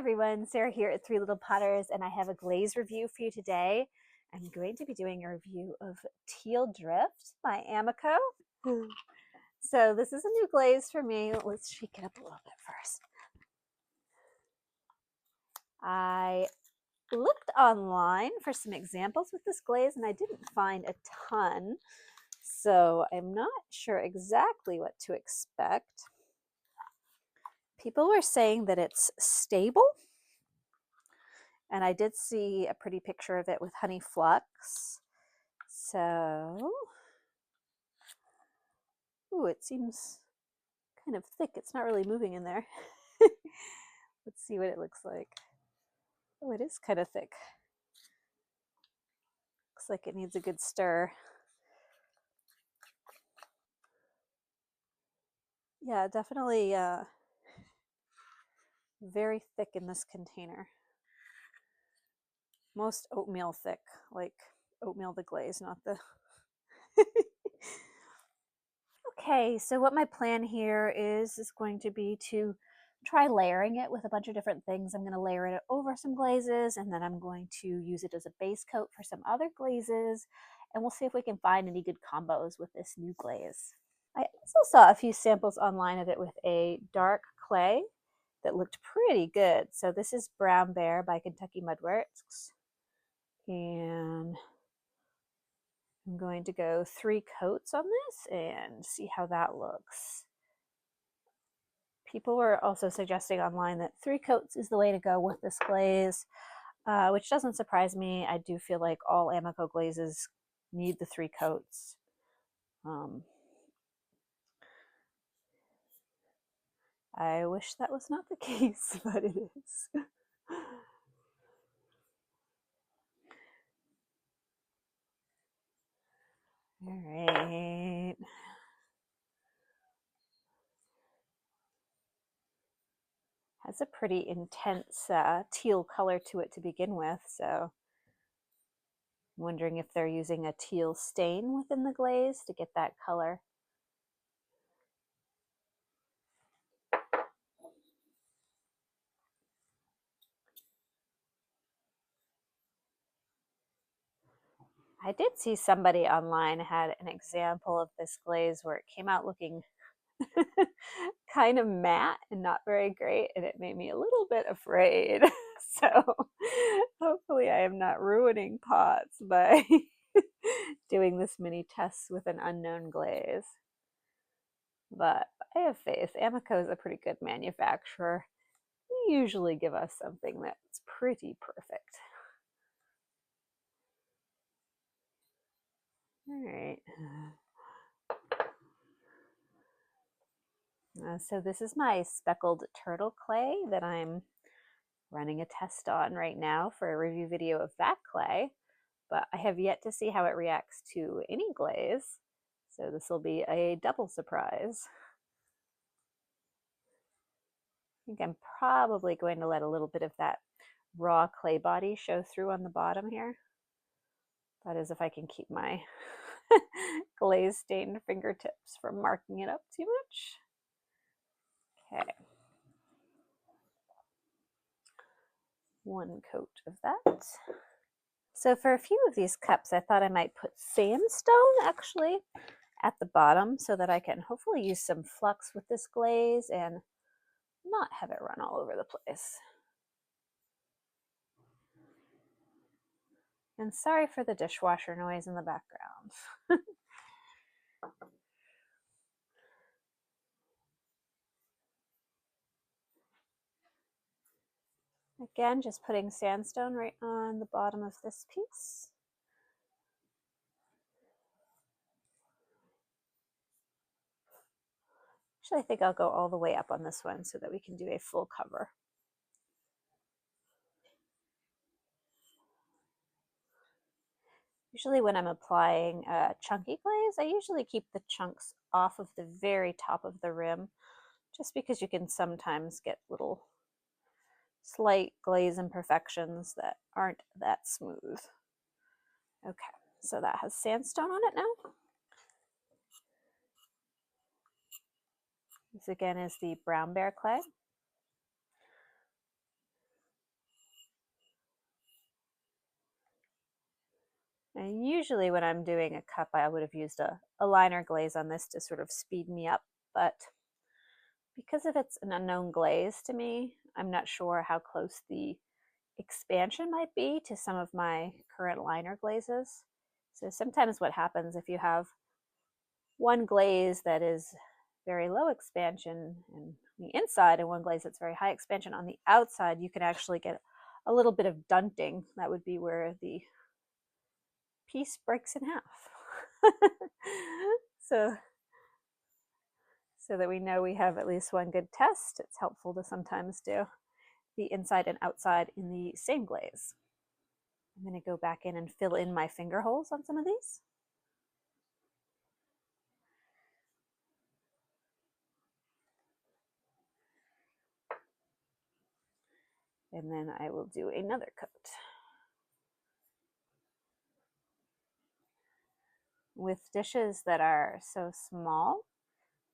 everyone, Sarah here at Three Little Potters, and I have a glaze review for you today. I'm going to be doing a review of Teal Drift by Amaco. So this is a new glaze for me. Let's shake it up a little bit first. I looked online for some examples with this glaze and I didn't find a ton, so I'm not sure exactly what to expect. People were saying that it's stable. And I did see a pretty picture of it with honey flux. So, ooh, it seems kind of thick. It's not really moving in there. Let's see what it looks like. Oh, it is kind of thick. Looks like it needs a good stir. Yeah, definitely very thick in this container. Most oatmeal thick, like oatmeal the glaze, not the... Okay, so what my plan here is going to be to try layering it with a bunch of different things. I'm going to layer it over some glazes, and then I'm going to use it as a base coat for some other glazes, and we'll see if we can find any good combos with this new glaze. I also saw a few samples online of it with a dark clay that looked pretty good. So this is Brown Bear by Kentucky Mudworks, and I'm going to go 3 coats on this and see how that looks. People were also suggesting online that 3 coats is the way to go with this glaze, which doesn't surprise me. I do feel like all Amaco glazes need the 3 coats. I wish that was not the case, but it is. All right. Has a pretty intense teal color to it to begin with, so I'm wondering if they're using a teal stain within the glaze to get that color. I did see somebody online had an example of this glaze where it came out looking kind of matte and not very great, and it made me a little bit afraid. So hopefully I am not ruining pots by doing this many tests with an unknown glaze. But I have faith. Amaco is a pretty good manufacturer. They usually give us something that's pretty perfect. All right. So this is my Speckled Turtle clay that I'm running a test on right now for a review video of that clay, but I have yet to see how it reacts to any glaze, so this will be a double surprise. I think I'm probably going to let a little bit of that raw clay body show through on the bottom here. That is if I can keep my glaze stained fingertips from marking it up too much. Okay. 1 coat of that. So for a few of these cups, I thought I might put sandstone actually at the bottom so that I can hopefully use some flux with this glaze and not have it run all over the place. And sorry for the dishwasher noise in the background. Again, just putting sandstone right on the bottom of this piece. Actually, I think I'll go all the way up on this one so that we can do a full cover. Usually when I'm applying chunky glaze, I usually keep the chunks off of the very top of the rim, just because you can sometimes get little slight glaze imperfections that aren't that smooth. Okay, so that has sandstone on it now. This again is the Brown Bear clay. And usually when I'm doing a cup, I would have used a liner glaze on this to sort of speed me up, but because if it's an unknown glaze to me, I'm not sure how close the expansion might be to some of my current liner glazes. So sometimes what happens if you have one glaze that is very low expansion on the inside and one glaze that's very high expansion on the outside, you can actually get a little bit of dunting. That would be where the piece breaks in half. so so that we know we have at least one good test, it's helpful to sometimes do the inside and outside in the same glaze. I'm going to go back in and fill in my finger holes on some of these. And then I will do another coat. With dishes that are so small,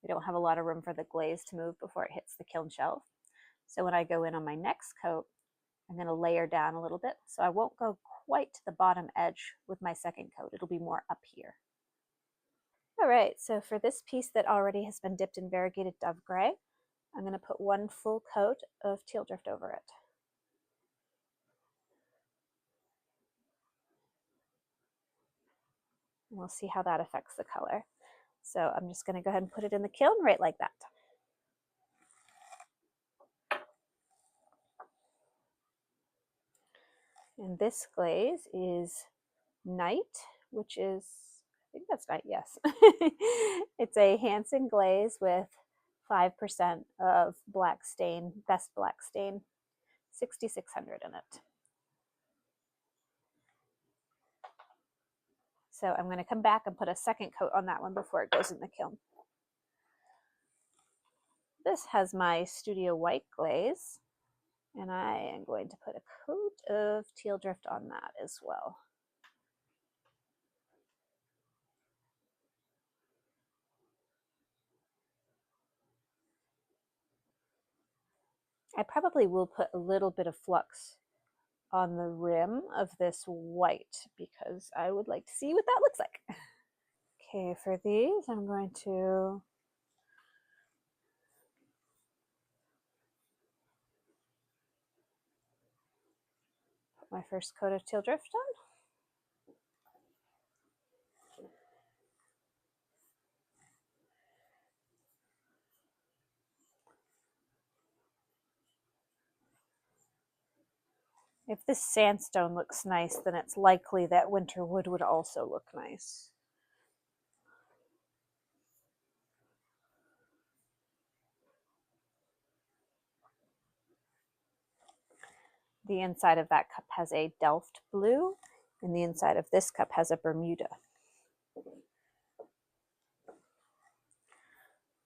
we don't have a lot of room for the glaze to move before it hits the kiln shelf. So when I go in on my next coat, I'm going to layer down a little bit. So I won't go quite to the bottom edge with my second coat. It'll be more up here. All right, so for this piece that already has been dipped in variegated dove gray, I'm going to put one full coat of Teal Drift over it. And we'll see how that affects the color. So I'm just going to go ahead and put it in the kiln right like that. And this glaze is Night, which is, I think that's Night, yes. It's a Hansen glaze with 5% of black stain, best black stain, 6,600 in it. So I'm going to come back and put a second coat on that one before it goes in the kiln. This has my Studio White glaze, and I am going to put a coat of Teal Drift on that as well. I probably will put a little bit of flux on the rim of this white because I would like to see what that looks like. Okay, for these, I'm going to put my first coat of Teal Drift on. If this sandstone looks nice, then it's likely that winter wood would also look nice. The inside of that cup has a Delft blue, and the inside of this cup has a Bermuda.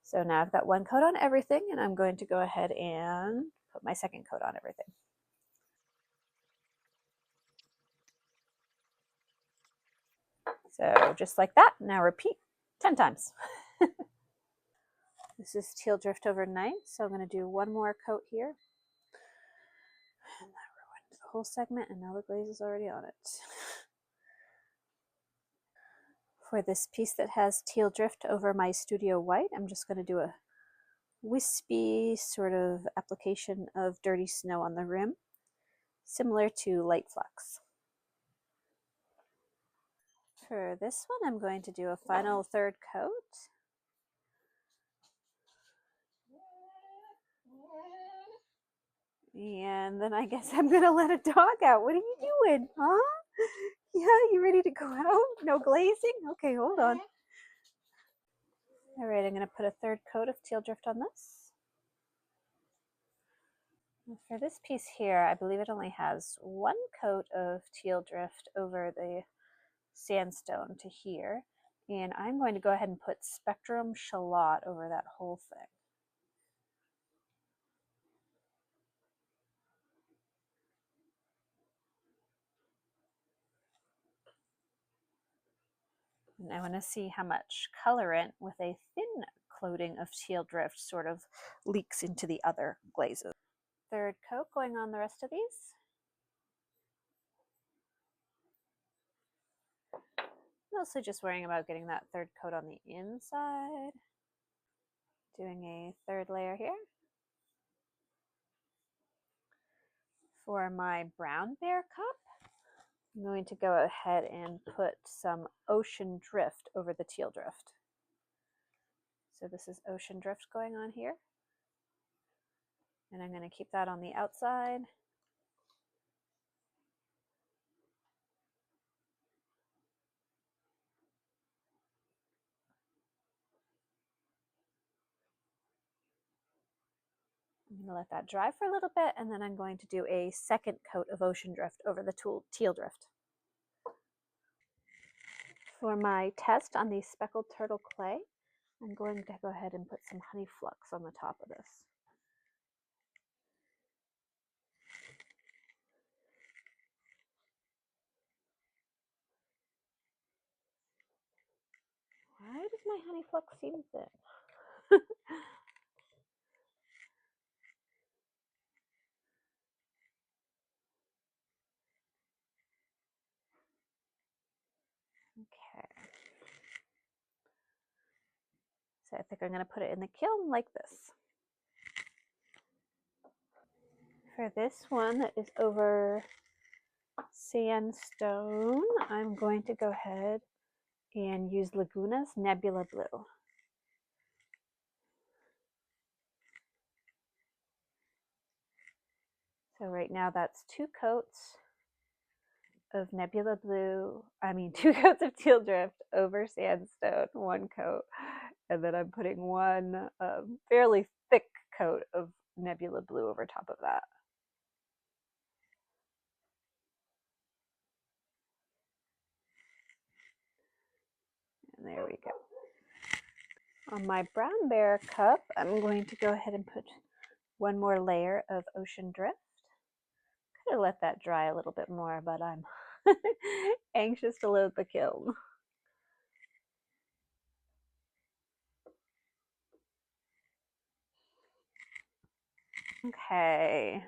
So now I've got one coat on everything, and I'm going to go ahead and put my second coat on everything. So just like that, now repeat 10 times. This is Teal Drift overnight, so I'm going to do one more coat here. And that ruined the whole segment, and now the glaze is already on it. For this piece that has Teal Drift over my Studio White, I'm just going to do a wispy sort of application of dirty snow on the rim, similar to light flux. For this one, I'm going to do a final third coat. And then I guess I'm going to let a dog out. What are you doing, huh? Yeah, you ready to go out? No glazing? Okay, hold on. All right, I'm going to put a third coat of Teal Drift on this. And for this piece here, I believe it only has one coat of Teal Drift over the sandstone to here. And I'm going to go ahead and put Spectrum Shallot over that whole thing. And I want to see how much colorant with a thin coating of Teal Drift sort of leaks into the other glazes. Third coat going on the rest of these. Mostly just worrying about getting that third coat on the inside. Doing a third layer here. For my brown bear cup, I'm going to go ahead and put some Ocean Drift over the Teal Drift. So this is Ocean Drift going on here. And I'm going to keep that on the outside. I'm going to let that dry for a little bit, and then I'm going to do a second coat of Ocean Drift over the Teal Drift. For my test on the Speckled Turtle clay, I'm going to go ahead and put some honey flux on the top of this. Why does my honey flux seem thin? Okay. So I think I'm going to put it in the kiln like this. For this one that is over sandstone, I'm going to go ahead and use Laguna's Nebula Blue. So right now that's 2 coats of Nebula Blue, two coats of Teal Drift over sandstone, 1 coat, and then I'm putting 1 fairly thick coat of Nebula Blue over top of that. And there we go. On my brown bear cup, I'm going to go ahead and put 1 more layer of Ocean Drift. Could have let that dry a little bit more, but I'm anxious to load the kiln. Okay.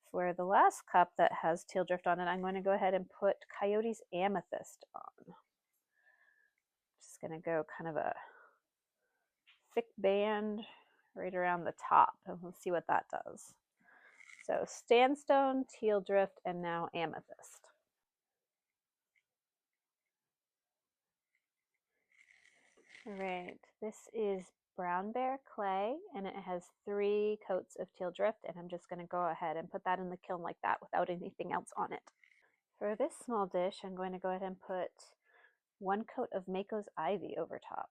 For the last cup that has Teal Drift on it, I'm going to go ahead and put Coyote's Amethyst on. Just going to go kind of a thick band right around the top, and we'll see what that does. So sandstone, Teal Drift, and now amethyst. All right, this is brown bear clay, and it has 3 coats of Teal Drift, and I'm just going to go ahead and put that in the kiln like that without anything else on it. For this small dish, I'm going to go ahead and put 1 coat of Amaco's Ivy over top.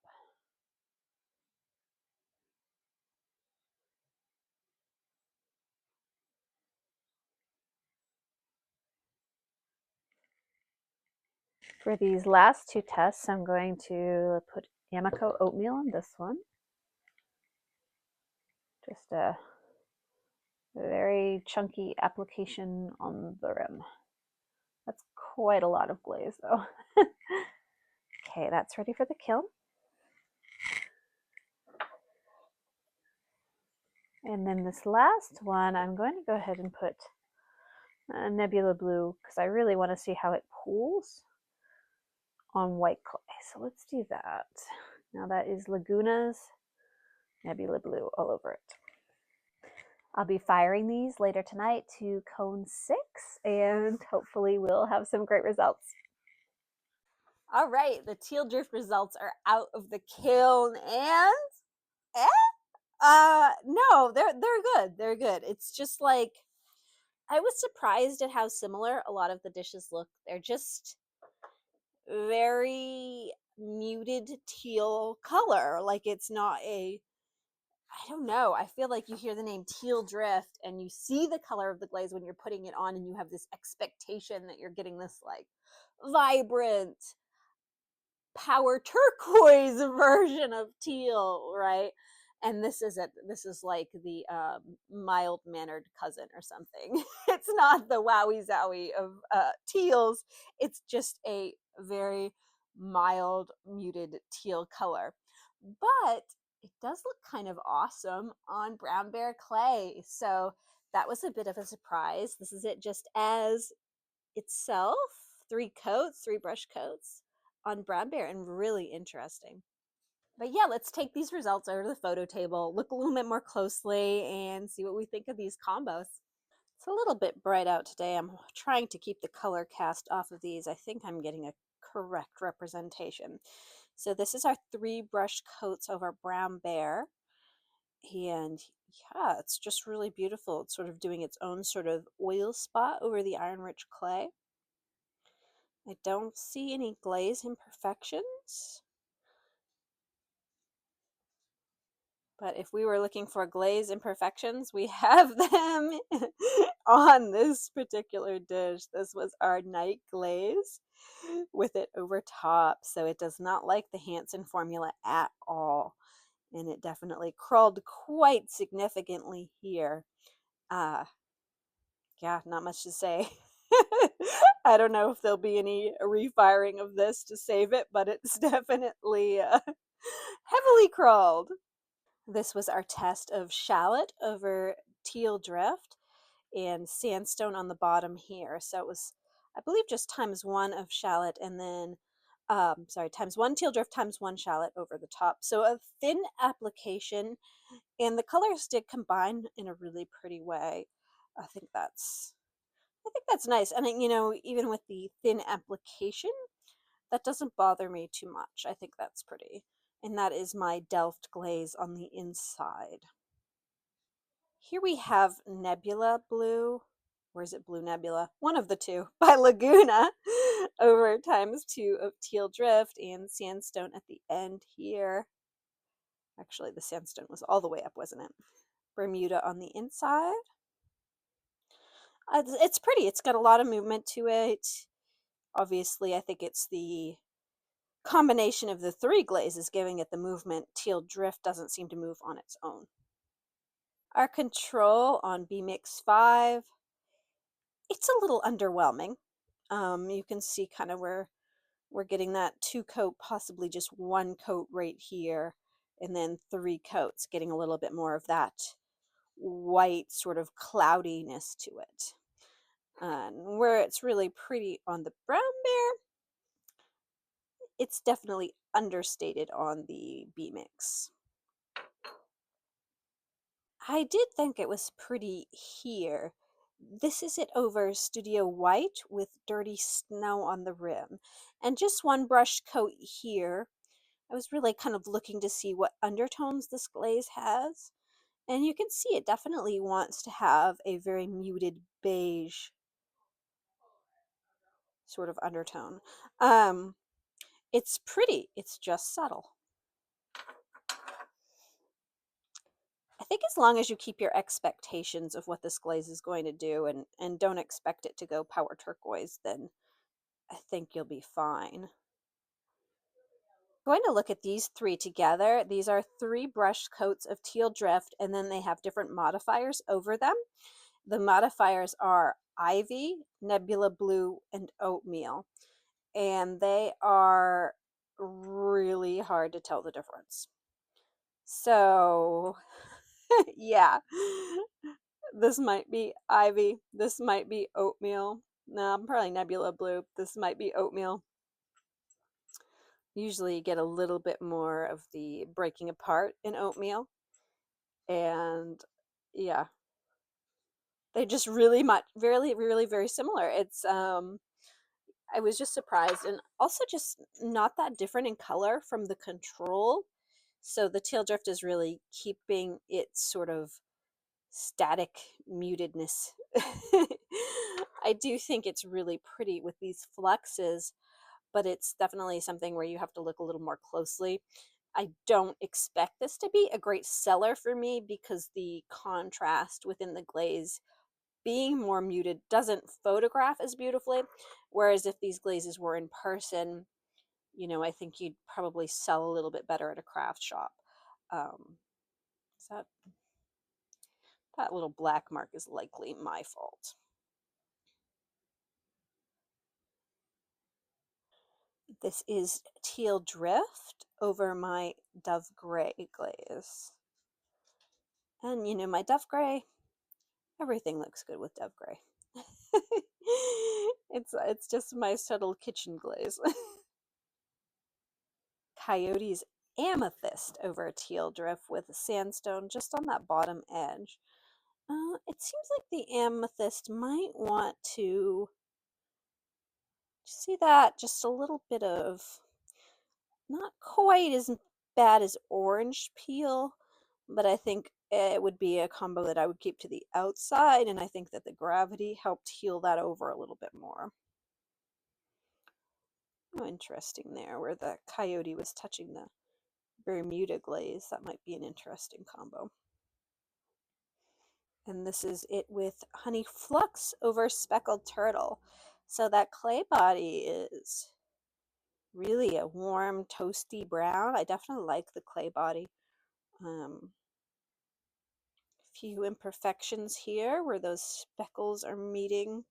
For these last 2 tests, I'm going to put Amaco oatmeal on this one. Just a very chunky application on the rim. That's quite a lot of glaze though. Okay, that's ready for the kiln. And then this last one, I'm going to go ahead and put Nebula Blue because I really want to see how it pools on white clay. So let's do that. Now that is Laguna's Nebula Blue all over it. I'll be firing these later tonight to cone 6, and hopefully we'll have some great results. All right, the Teal Drift results are out of the kiln, and no, they're good. They're good. It's just like I was surprised at how similar a lot of the dishes look. They're just very muted teal color. Like it's not a, I don't know. I feel like you hear the name Teal Drift and you see the color of the glaze when you're putting it on, and you have this expectation that you're getting this like vibrant power turquoise version of teal, right? And this is it. This is like the mild mannered cousin or something. It's not the wowie zowie of teals. It's just a very mild muted teal color, but it does look kind of awesome on brown bear clay. So that was a bit of a surprise. This is it just as itself, 3 coats, 3 brush coats on brown bear and really interesting. But yeah, let's take these results over to the photo table, look a little bit more closely, and see what we think of these combos. It's a little bit bright out today. I'm trying to keep the color cast off of these. I think I'm getting a correct representation. So this is our 3 brush coats over brown bear. And yeah, it's just really beautiful. It's sort of doing its own sort of oil spot over the iron rich clay. I don't see any glaze imperfections. But if we were looking for glaze imperfections, we have them on this particular dish. This was our night glaze with it over top. So it does not like the Hansen formula at all. And it definitely crawled quite significantly here. Yeah, not much to say. I don't know if there'll be any refiring of this to save it, but it's definitely heavily crawled. This was our test of shallot over Teal Drift and sandstone on the bottom here. So it was, I believe, just ×1 of shallot and then, sorry, ×1 Teal Drift, ×1 shallot over the top. So a thin application, and the colors did combine in a really pretty way. I think that's nice. And you know, even with the thin application, that doesn't bother me too much. I think that's pretty. And that is my Delft glaze on the inside. Here we have Nebula Blue, or is it Blue Nebula? One of the two, by Laguna, over ×2 of Teal Drift and sandstone at the end here. Actually, the sandstone was all the way up, wasn't it? Bermuda on the inside. It's pretty. It's got a lot of movement to it. Obviously, I think it's the combination of the 3 glazes giving it the movement. Teal Drift doesn't seem to move on its own. Our control on B-Mix 5, it's a little underwhelming. You can see kind of where we're getting that 2 coat, possibly just 1 coat right here, and then 3 coats, getting a little bit more of that white sort of cloudiness to it. And where it's really pretty on the brown bear, it's definitely understated on the B-Mix. I did think it was pretty here. This is it over Studio White with Dirty Snow on the rim. And just 1 brush coat here. I was really kind of looking to see what undertones this glaze has. And you can see it definitely wants to have a very muted beige sort of undertone. It's pretty, it's just subtle. I think as long as you keep your expectations of what this glaze is going to do and don't expect it to go power turquoise, then I think you'll be fine. I'm going to look at these 3 together. These are 3 brush coats of Teal Drift, and then they have different modifiers over them. The modifiers are Ivy, Nebula Blue, and Oatmeal, and they are really hard to tell the difference. So yeah, this might be Ivy, this might be Oatmeal. No, probably Nebula Blue. This might be Oatmeal. Usually you get a little bit more of the breaking apart in Oatmeal. And yeah, they just really much, really, very similar. It's, I was just surprised, and also just not that different in color from the control. So the Teal Drift is really keeping its sort of static mutedness. I do think it's really pretty with these fluxes, but it's definitely something where you have to look a little more closely. I don't expect this to be a great seller for me because the contrast within the glaze being more muted doesn't photograph as beautifully. Whereas if these glazes were in person, you know, I think you'd probably sell a little bit better at a craft shop. Is that little black mark is likely my fault. This is Teal Drift over my Dove Gray glaze. And you know, my Dove Gray, everything looks good with Dove Gray. It's just my subtle kitchen glaze. Coyote's Amethyst over Teal Drift with sandstone just on that bottom edge. It seems like the Amethyst might want to see that just a little bit of, not quite as bad as orange peel, but I think it would be a combo that I would keep to the outside, and I think that the gravity helped heal that over a little bit more. Oh, interesting there, where the Coyote was touching the Bermuda glaze. That might be an interesting combo. And this is it with Honey Flux over Speckled Turtle. So that clay body is really a warm, toasty brown. I definitely like the clay body. Few imperfections here where those speckles are meeting.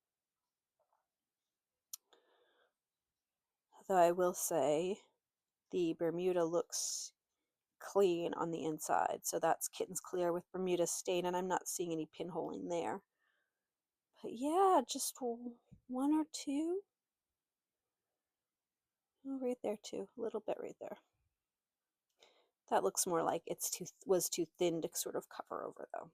Though I will say the Bermuda looks clean on the inside. So that's Kitten's Clear with Bermuda stain, and I'm not seeing any pinholing there. But yeah, just one or two. Oh, right there too, a little bit right there. That looks more like was too thin to sort of cover over though.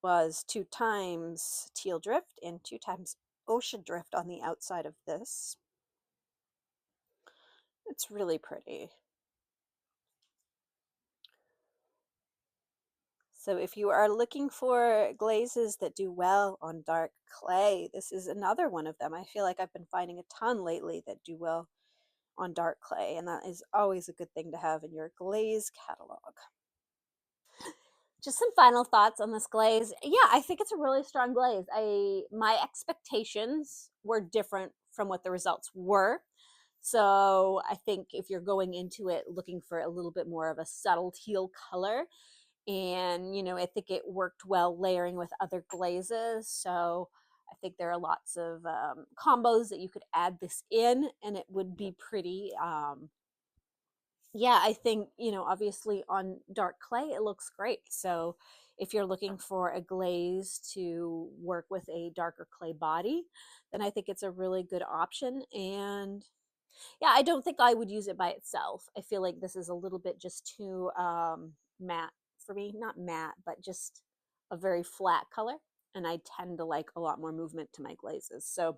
Was 2 times Teal Drift and 2 times Ocean Drift on the outside of this. It's really pretty. So if you are looking for glazes that do well on dark clay, this is another one of them. I feel like I've been finding a ton lately that do well on dark clay, and that is always a good thing to have in your glaze catalog. Just some final thoughts on this glaze. Yeah, I think it's a really strong glaze. My expectations were different from what the results were. So I think if you're going into it looking for a little bit more of a subtle teal color, and I think it worked well layering with other glazes. So I think there are lots of combos that you could add this in, and it would be pretty. Yeah, I think, obviously on dark clay, it looks great. So if you're looking for a glaze to work with a darker clay body, then I think it's a really good option. And yeah, I don't think I would use it by itself. I feel like this is a little bit just too matte for me. Not matte, but just a very flat color. And I tend to like a lot more movement to my glazes. So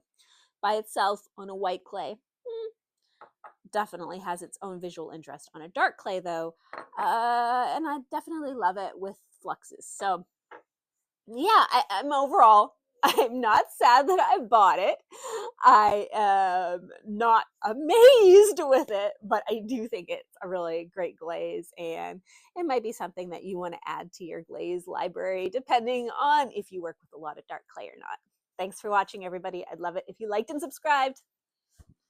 by itself on a white clay, definitely has its own visual interest. On a dark clay though, and I definitely love it with fluxes. So yeah, I'm overall, I'm not sad that I bought it. I am not amazed with it, but I do think it's a really great glaze, and it might be something that you want to add to your glaze library, depending on if you work with a lot of dark clay or not. Thanks for watching, everybody. I'd love it if you liked and subscribed.